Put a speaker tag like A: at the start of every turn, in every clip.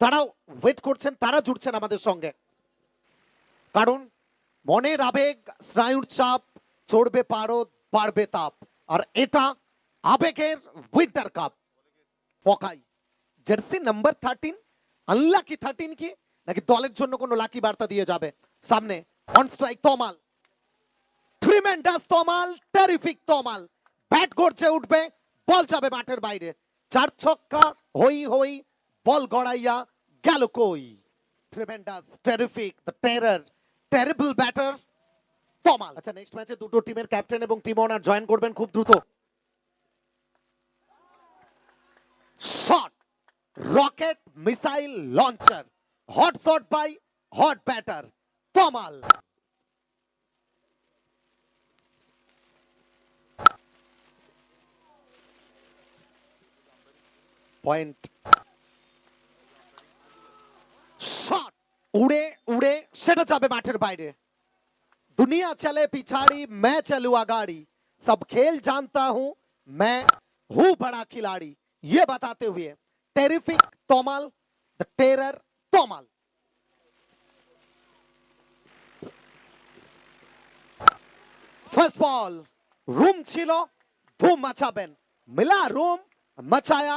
A: তারাও ওয়েট করছেন, তারা জুড়ছেন আমাদের সঙ্গে, কারণ মনের আবেগ, স্নায়ুর চাপ, চড়বে পারদ, বাড়বে তাপ, আর এটা আবেগের উইন্টার কাপ। ফকাই জার্সি নাম্বার 13, আনলাকি 13 কি নাকি দলের জন্য কোনো লাকি বার্তা দিয়ে যাবে? সামনে on strike Tamal, tremendous Tamal, terrific Tamal, bat গড়ছে উঠবে, বল যাবে মাঠের বাইরে, চার ছক্কা, হই হই, বল গড়াইয়া গেল কই। Tremendous, terrific, the terror, terrible batter Tamal. আচ্ছা, নেক্সট ম্যাচে দুটো টিমের ক্যাপ্টেন এবং টিম ওনার জয়েন করবেন খুব দ্রুত। Shot, rocket missile launcher, hot shot by hot batter Tamal. Point, shot, উড়ে उड़े সেটা যাবে মাঠের বাইরে। दुनिया चले पिछाड़ी, मैं चलूं आगाड़ी, सब खेल जानता हूं, मैं हूं बड़ा खिलाड़ी, ये बताते हुए terrific Tamal, the terror Tamal. First ball, রুম ছিল, ধুম মাচাবেন, মিলা রুম, মাচায়া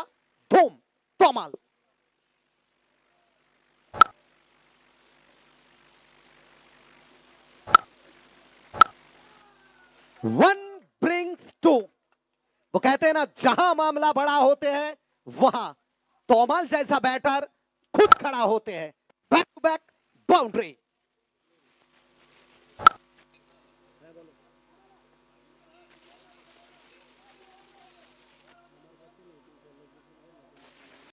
A: ধুম তমাল। One brings two. वो कहते हैं ना, जहां मामला बड़ा होते हैं वहां तोमाल जैसा बैटर खुद खड़ा होते हैं। Back to back boundary.